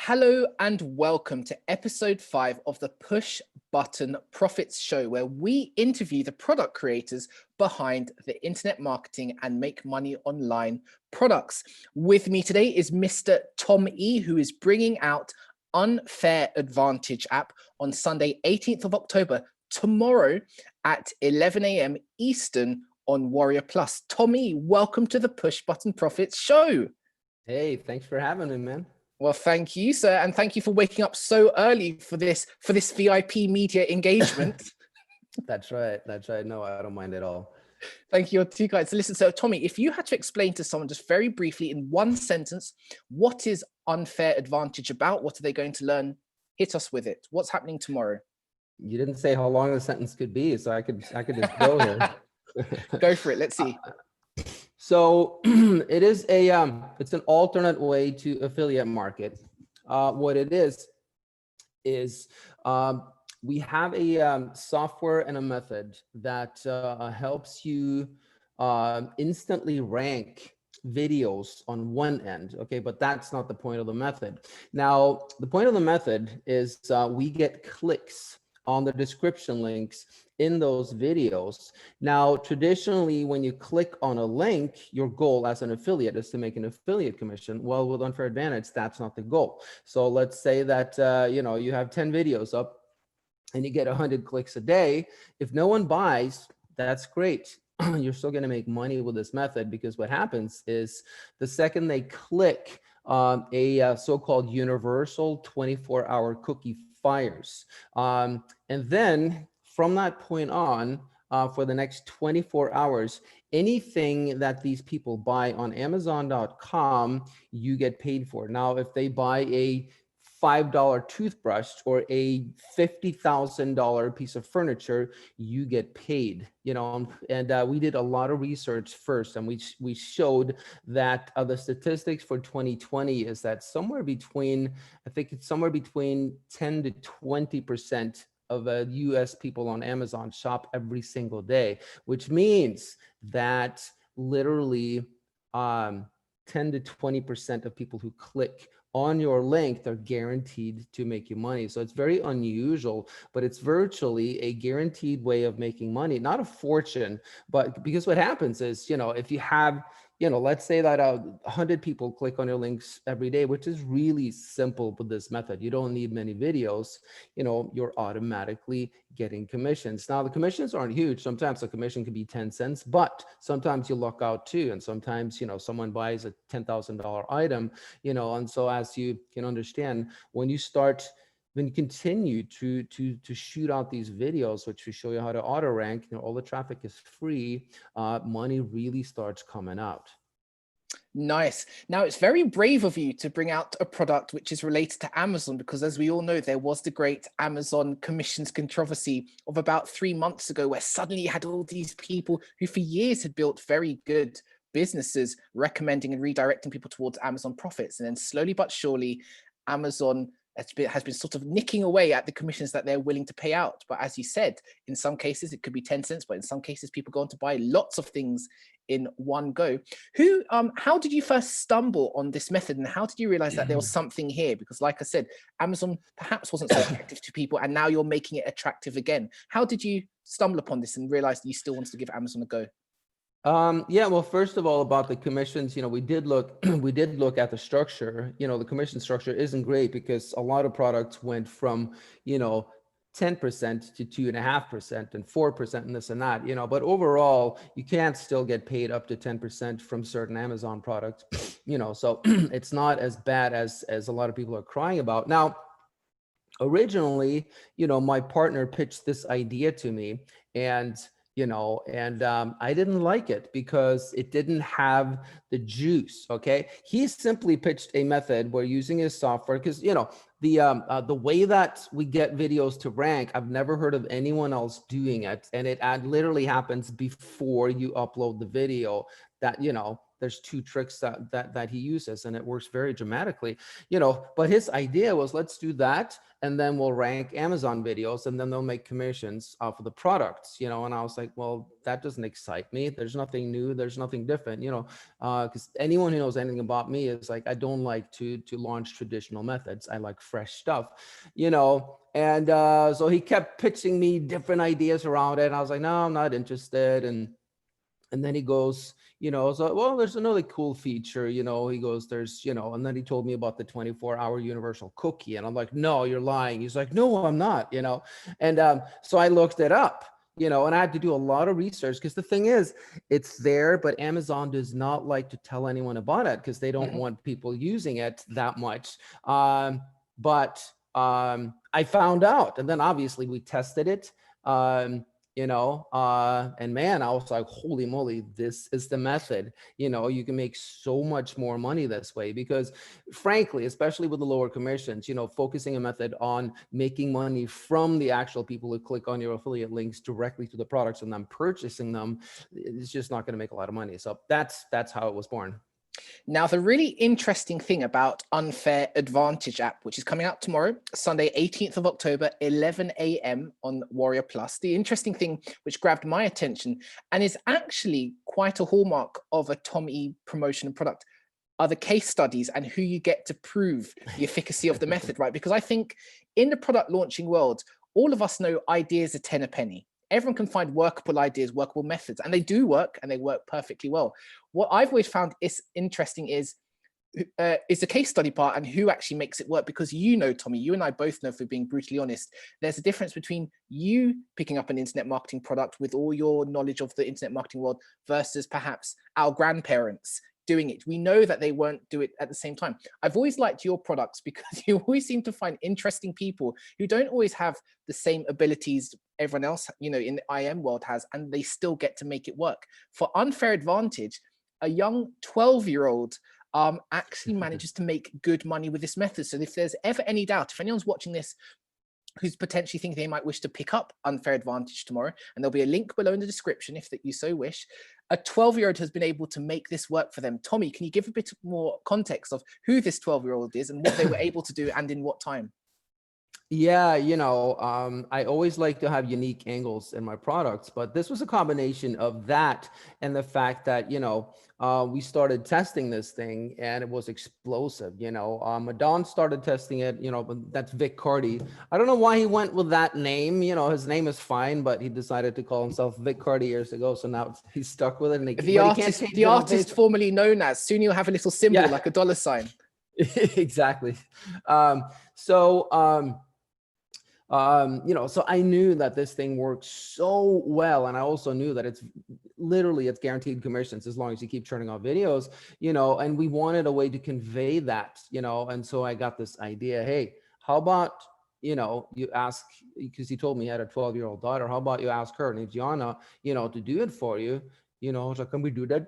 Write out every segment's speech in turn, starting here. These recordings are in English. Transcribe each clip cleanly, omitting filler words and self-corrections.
Hello and welcome to episode 5 of the Push Button Profits Show, where we interview the product creators behind the internet marketing and make money online products. With me today is Mr. Tom E, who is bringing out Unfair Advantage app on Sunday, 18th of October, tomorrow at 11 a.m. Eastern on WarriorPlus. Tom E, welcome to the Push Button Profits Show. Hey, thanks for having me, man. Well, thank you, sir. And thank you for waking up so early for this VIP media engagement. That's right. That's right. No, I don't mind at all. Thank you, two guys. Listen, so Tommy, if you had to explain to someone just very briefly in one sentence, what is Unfair Advantage about? What are they going to learn? Hit us with it. What's happening tomorrow? You didn't say how long the sentence could be, so I could just go here. Go for it. Let's see. So it is it's an alternate way to affiliate market. What it is we have a software and a method that helps you instantly rank videos on one end. Okay, but that's not the point of the method. Now, the point of the method is we get clicks on the description links in those videos. Now, traditionally, when you click on a link, your goal as an affiliate is to make an affiliate commission. Well, with Unfair Advantage, that's not the goal. So let's say that you have 10 videos up and you get 100 clicks a day. If no one buys, that's great. You're still going to make money with this method, because what happens is the second they click a so-called universal 24-hour cookie fires. And then from that point on, for the next 24 hours, anything that these people buy on Amazon.com, you get paid for. Now, if they buy a $5 toothbrush or a $50,000 piece of furniture, you get paid, and we did a lot of research first, and we showed that the statistics for 2020 is that somewhere between 10 to 20% of US people on Amazon shop every single day, which means that literally 10 to 20% of people who click on your link, they're guaranteed to make you money. So it's very unusual, but it's virtually a guaranteed way of making money, not a fortune, but because what happens is, if you have, let's say that 100 people click on your links every day, which is really simple with this method. You don't need many videos, you're automatically getting commissions. Now, the commissions aren't huge. Sometimes the commission can be 10 cents, but sometimes you luck out too. And sometimes, someone buys a $10,000 item, and so as you can understand, when you continue to shoot out these videos, which we show you how to auto rank, all the traffic is free, money really starts coming out. Nice. Now, it's very brave of you to bring out a product which is related to Amazon, because as we all know, there was the great Amazon commissions controversy of about 3 months ago, where suddenly you had all these people who for years had built very good businesses recommending and redirecting people towards Amazon profits. And then slowly but surely, Amazon has been sort of nicking away at the commissions that they're willing to pay out. But as you said, in some cases, it could be 10 cents, but in some cases, people go on to buy lots of things in one go. How did you first stumble on this method, and how did you realize that there was something here? Because like I said, Amazon perhaps wasn't so attractive to people, and now you're making it attractive again. How did you stumble upon this and realize that you still wanted to give Amazon a go? Yeah, well, first of all, about the commissions, we did look at the structure. The commission structure isn't great, because a lot of products went from 10% to 2.5% and 4% and this and that, but overall, you can't still get paid up to 10% from certain Amazon products, so it's not as bad as a lot of people are crying about. Now, originally, my partner pitched this idea to me, and I didn't like it because it didn't have the juice. Okay, he simply pitched a method where using his software, because the way that we get videos to rank, I've never heard of anyone else doing it, and it literally happens before you upload the video. That there's two tricks that he uses, and it works very dramatically, but his idea was, let's do that, and then we'll rank Amazon videos, and then they'll make commissions off of the products, and I was like, well, that doesn't excite me. There's nothing new, there's nothing different, because anyone who knows anything about me is like, I don't like to launch traditional methods. I like fresh stuff, and so he kept pitching me different ideas around it, and I was like, no, I'm not interested. And then he goes, so, well, there's another cool feature, he goes, there's, and then he told me about the 24-hour universal cookie. And I'm like, no, you're lying. He's like, no, I'm not, and so I looked it up, and I had to do a lot of research, because the thing is, it's there, but Amazon does not like to tell anyone about it, because they don't want people using it that much. But I found out, and then obviously we tested it. And man, I was like, holy moly, this is the method. You can make so much more money this way, because frankly, especially with the lower commissions, focusing a method on making money from the actual people who click on your affiliate links directly to the products and then purchasing them, is just not going to make a lot of money. So that's how it was born. Now, the really interesting thing about Unfair Advantage app, which is coming out tomorrow, Sunday, 18th of October, 11 a.m. on WarriorPlus. The interesting thing which grabbed my attention and is actually quite a hallmark of a Tommy promotion and product are the case studies and who you get to prove the efficacy of the method, right? Because I think in the product launching world, all of us know ideas are 10 a penny. Everyone can find workable ideas, workable methods, and they do work, and they work perfectly well. What I've always found is interesting is the case study part and who actually makes it work. Because Tommy, you and I both know, if we're being brutally honest, there's a difference between you picking up an internet marketing product with all your knowledge of the internet marketing world versus perhaps our grandparents doing it. We know that they won't do it at the same time. I've always liked your products because you always seem to find interesting people who don't always have the same abilities everyone else, in the IM world has, and they still get to make it work. For Unfair Advantage, a young 12-year-old actually manages to make good money with this method. So if there's ever any doubt, if anyone's watching this who's potentially thinking they might wish to pick up Unfair Advantage tomorrow, and there'll be a link below in the description if that you so wish, a 12-year-old has been able to make this work for them. Tommy, can you give a bit more context of who this 12-year-old is and what they were able to do and in what time? Yeah, I always like to have unique angles in my products, but this was a combination of that and the fact that, we started testing this thing and it was explosive. Madon started testing it, but that's Vick Carty. I don't know why he went with that name. His name is fine, but he decided to call himself Vick Carty years ago. So now he's stuck with it. And the artist formerly known as, soon you'll have a little symbol like a dollar sign. Exactly. So I knew that this thing works so well. And I also knew that it's guaranteed commissions as long as you keep churning out videos, and we wanted a way to convey that, and so I got this idea, hey, how about, you ask, because he told me he had a 12-year-old daughter, how about you ask her, named Yana, to do it for you. So can we do that,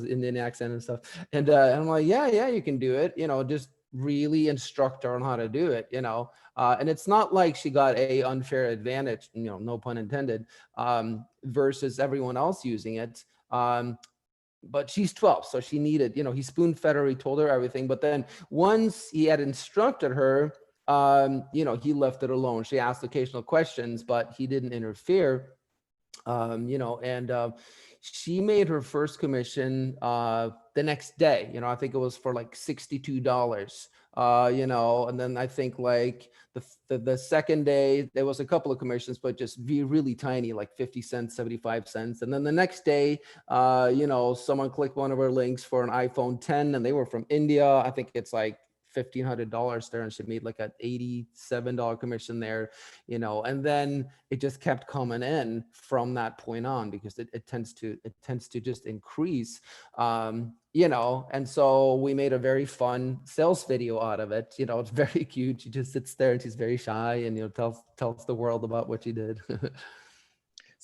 Indian accent and stuff. And I'm like, yeah, you can do it, just really instruct her on how to do it, and it's not like she got a unfair advantage, no pun intended, versus everyone else using it. But she's 12, so she needed, he spoon fed her, he told her everything. But then once he had instructed her, he left it alone. She asked occasional questions, but he didn't interfere. She made her first commission the next day. I think it was for like $62. And then I think like the second day there was a couple of commissions, but just really tiny, like 50 cents, 75 cents. And then the next day, someone clicked one of her links for an iPhone 10, and they were from India. I think it's like $1,500 there, and she made like an $87 commission there, and then it just kept coming in from that point on, because it tends to just increase, and so we made a very fun sales video out of it. It's very cute. She just sits there and she's very shy and tells the world about what she did.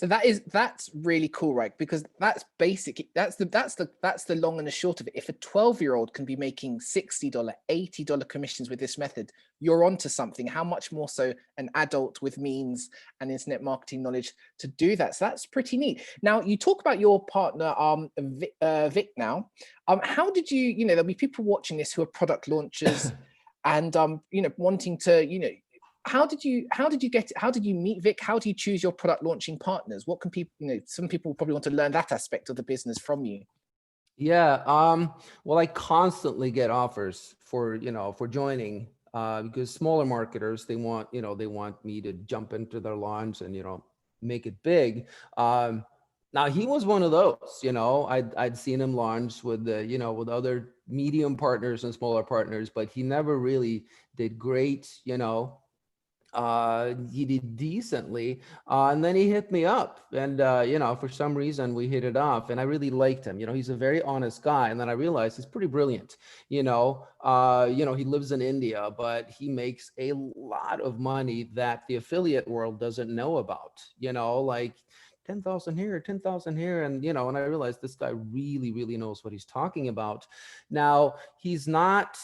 So that's really cool, right? Because that's basic. That's the long and the short of it. If a 12-year-old can be making $60, $80 commissions with this method, you're onto something. How much more so an adult with means and internet marketing knowledge to do that? So that's pretty neat. Now you talk about your partner, Vic. Now, how did you know, there'll be people watching this who are product launchers, and wanting to how did you meet Vic? How do you choose your product launching partners? What can people, some people probably want to learn that aspect of the business from you. Yeah. Well, I constantly get offers for, for joining, because smaller marketers, they want, they want me to jump into their launch and, make it big. Now he was one of those, I'd seen him launch with with other medium partners and smaller partners, but he never really did great, he did decently, and then he hit me up, and for some reason we hit it off, and I really liked him. He's a very honest guy, and then I realized he's pretty brilliant. He lives in India, but he makes a lot of money that the affiliate world doesn't know about. Like 10,000 here, 10,000 here, and and I realized this guy really, really knows what he's talking about. Now he's not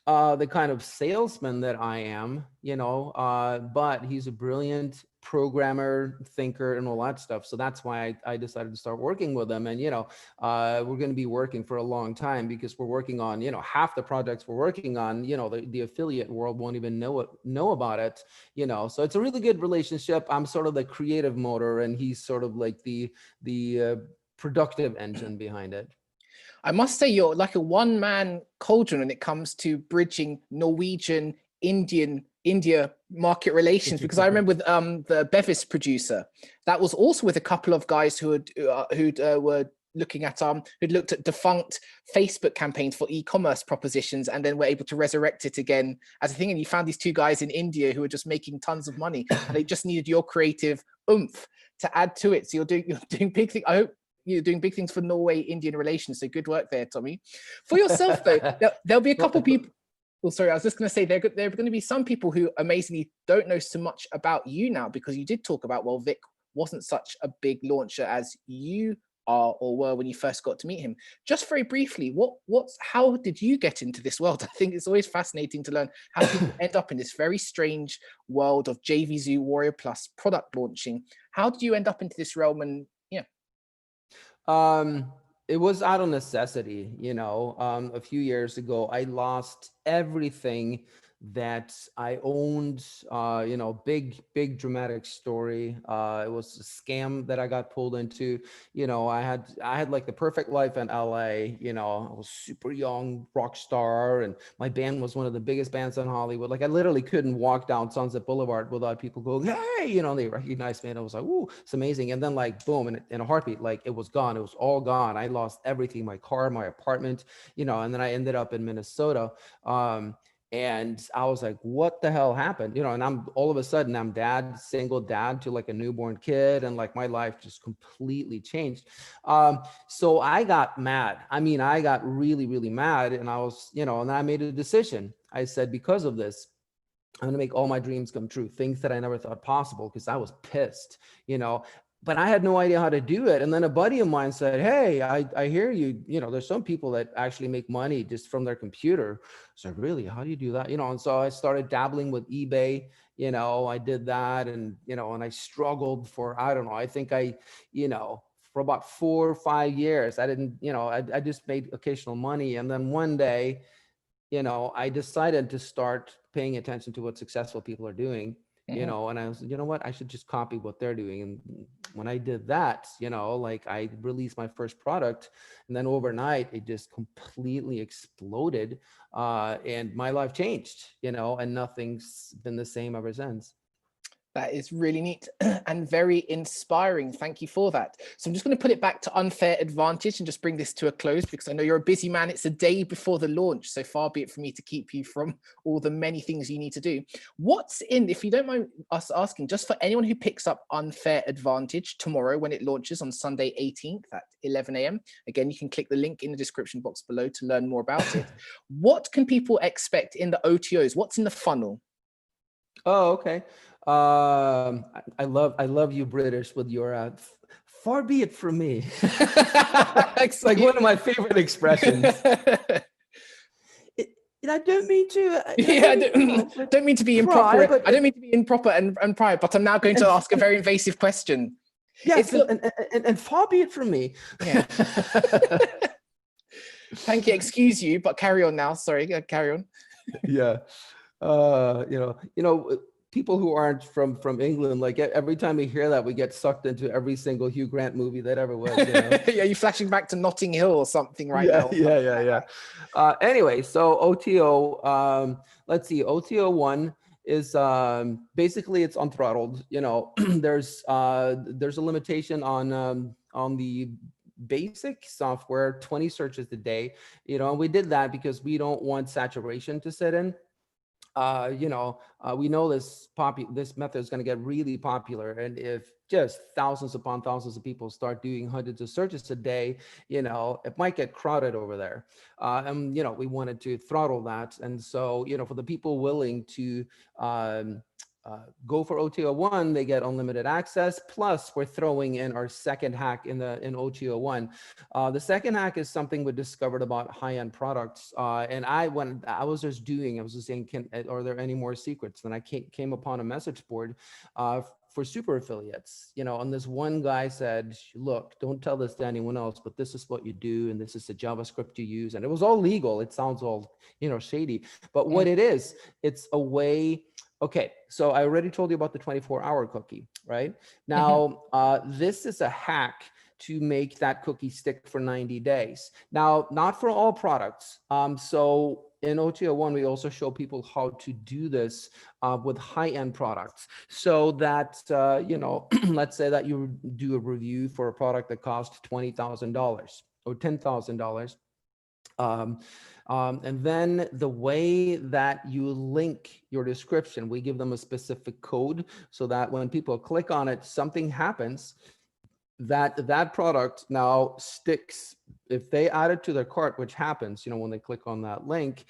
the kind of salesman that I am, but he's a brilliant programmer, thinker, and all that stuff. So that's why I decided to start working with him. And, we're going to be working for a long time, because we're working on, half the projects we're working on, the affiliate world won't even know about it, so it's a really good relationship. I'm sort of the creative motor, and he's sort of like the productive engine behind it. I must say you're like a one-man cauldron when it comes to bridging Norwegian, India market relations, because I remember with the Bevis producer, that was also with a couple of guys who were looking at who'd looked at defunct Facebook campaigns for e-commerce propositions, and then were able to resurrect it again as a thing. And you found these two guys in India who were just making tons of money, and they just needed your creative oomph to add to it. So you're doing big things. I hope you're doing big things for Norway-Indian relations. So good work there, Tommy. For yourself, though, there'll be a couple people. Oh, sorry, I was just going to say there are going to be some people who amazingly don't know so much about you now, because you did talk about, well, Vic wasn't such a big launcher as you are or were when you first got to meet him. Just very briefly, how did you get into this world? I think it's always fascinating to learn how people end up in this very strange world of JVZoo WarriorPlus product launching. How did you end up into this realm? And it was out of necessity. A few years ago, I lost everything that I owned. Big dramatic story. It was a scam that I got pulled into. I had like the perfect life in LA. I was super young, rock star, and my band was one of the biggest bands in Hollywood. Like I literally couldn't walk down Sunset Boulevard without people going, "Hey!" They recognized me, and I was like, "Ooh, it's amazing." And then like boom, in a heartbeat, like it was gone. It was all gone. I lost everything: my car, my apartment. And then I ended up in Minnesota. And I was like, what the hell happened? And I'm all of a sudden I'm single dad to like a newborn kid. And like my life just completely changed. So I got mad. I got really, really mad. And I was, and I made a decision. I said, because of this, I'm going to make all my dreams come true, things that I never thought possible, because I was pissed, but I had no idea how to do it. And then a buddy of mine said, hey, I hear you, there's some people that actually make money just from their computer. So really, how do you do that? And so I started dabbling with eBay, I did that, and, and I struggled for, I don't know, I think for about 4 or 5 years, I didn't, I just made occasional money. And then one day, I decided to start paying attention to what successful people are doing. And I was, what, I should just copy what they're doing. And when I did that, like I released my first product, and then overnight it just completely exploded. And my life changed, and nothing's been the same ever since. That is really neat and very inspiring. Thank you for that. So I'm just going to put it back to unfair advantage and just bring this to a close, because I know you're a busy man. It's a day before the launch, so far be it for me to keep you from all the many things you need to do. What's in, if you don't mind us asking, just for anyone who picks up unfair advantage tomorrow when it launches on Sunday 18th at 11 a.m. Again, you can click the link in the description box below to learn more about it. What can people expect in the OTOs? What's in the funnel? Oh, okay. I love you British with your far be it from me. It's like Excuse- one of my favorite expressions. And I don't mean to. Yeah, don't mean to be improper. But I don't mean to be improper and pride, but I'm now going to ask a very invasive question. Yes, and far be it from me. Yeah. Thank you. Excuse you, but carry on now. Sorry, carry on. Yeah. People who aren't from England, like every time we hear that, we get sucked into every single Hugh Grant movie that ever was. Yeah, you're flashing back to Notting Hill or something right now. Yeah. Anyway, so OTO, let's see, OTO 1 is basically it's unthrottled. There's a limitation on the basic software, 20 searches a day. And we did that because we don't want saturation to set in. We know this method is going to get really popular, and if just thousands upon thousands of people start doing hundreds of searches a day, it might get crowded over there. And we wanted to throttle that, and so for the people willing to go for OTO1, they get unlimited access. Plus, we're throwing in our second hack in OTO1. The second hack is something we discovered about high-end products. And I was just saying, are there any more secrets? And I came upon a message board for super affiliates, and this one guy said, look, don't tell this to anyone else, but this is what you do, and this is the JavaScript you use. And it was all legal. It sounds all, shady. But what it is, it's a way. Okay, so I already told you about the 24-hour cookie, right? Now, this is a hack to make that cookie stick for 90 days. Now, not for all products. So in OTO1, we also show people how to do this with high-end products. So that, let's say that you do a review for a product that costs $20,000 or $10,000. And then the way that you link your description, we give them a specific code so that when people click on it, something happens that product now sticks. If they add it to their cart, which happens, when they click on that link,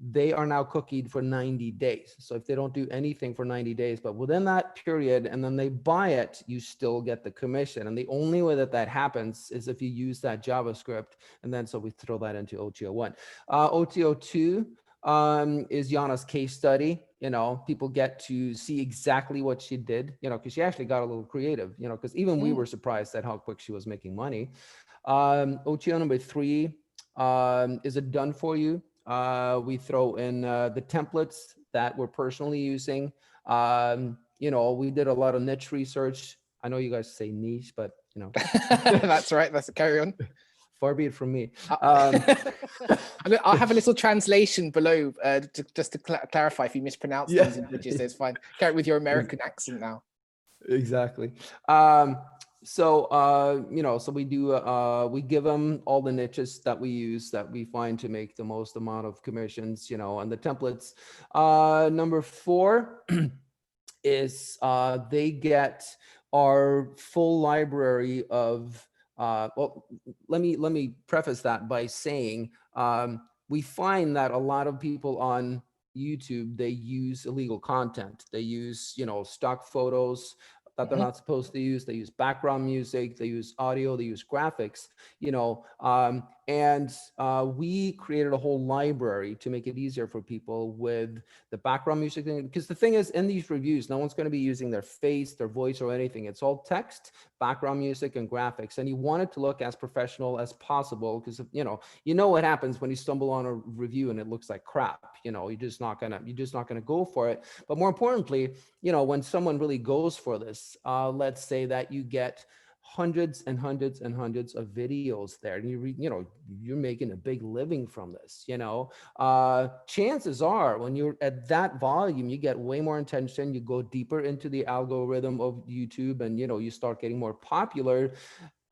they are now cookied for 90 days. So if they don't do anything for 90 days, but within that period, and then they buy it, you still get the commission. And the only way that happens is if you use that JavaScript. And then so we throw that into OTO1. OTO2 is Yana's case study. People get to see exactly what she did, because she actually got a little creative, because even we were surprised at how quick she was making money. OTO number 3 is it done for you? We throw in the templates that we're personally using. We did a lot of niche research. I know you guys say niche, but That's right. That's carry on. Far be it from me. I'll have a little translation below just to clarify if you mispronounce things in British. So it's fine. Carry with your American accent now. Exactly. So we do we give them all the niches that we use that we find to make the most amount of commissions, and the templates. Number 4 is they get our full library of well, let me preface that by saying we find that a lot of people on YouTube, they use illegal content. They use, stock photos that they're not supposed to use. They use background music, they use audio, they use graphics, and we created a whole library to make it easier for people with the background music thing. Because the thing is, in these reviews, no one's going to be using their face, their voice, or anything. It's all text, background music, and graphics. And you want it to look as professional as possible, because you know what happens when you stumble on a review and it looks like crap. You're just not gonna go for it. But more importantly, when someone really goes for this, let's say that you get hundreds and hundreds and hundreds of videos there, and you're making a big living from this. Chances are, when you're at that volume, you get way more attention. You go deeper into the algorithm of YouTube, and you start getting more popular.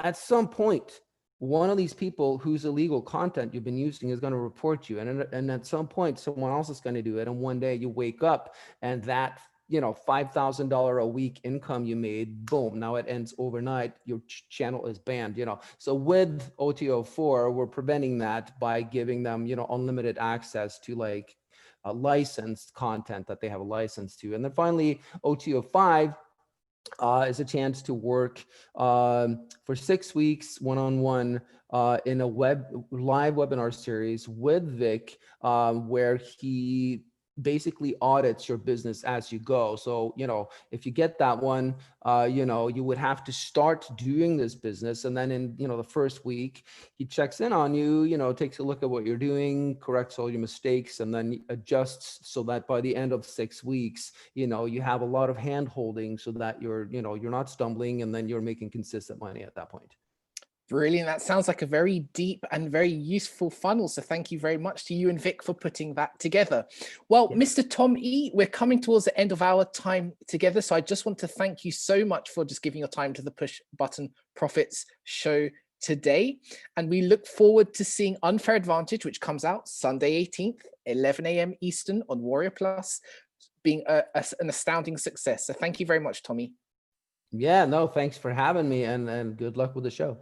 At some point, one of these people whose illegal content you've been using is going to report you, and at some point, someone else is going to do it. And one day you wake up, and that $5,000 a week income you made, boom, now it ends overnight. Your channel is banned. So with OTO4, we're preventing that by giving them unlimited access to like licensed content that they have a license to. And then finally, OTO5 is a chance to work for 6 weeks one-on-one in a live webinar series with Vic, where he basically audits your business as you go. So, if you get that one, you would have to start doing this business. And then in, the first week, he checks in on you, takes a look at what you're doing, corrects all your mistakes, and then adjusts so that by the end of 6 weeks, you have a lot of hand holding so that you're not stumbling, and then you're making consistent money at that point. Brilliant. That sounds like a very deep and very useful funnel. So thank you very much to you and Vic for putting that together. Well, Yeah. Mr. Tom E., we're coming towards the end of our time together. So I just want to thank you so much for just giving your time to the Push Button Profits show today. And we look forward to seeing Unfair Advantage, which comes out Sunday 18th, 11 a.m. Eastern on WarriorPlus, being an astounding success. So thank you very much, Tommy. Yeah, no, thanks for having me, and good luck with the show.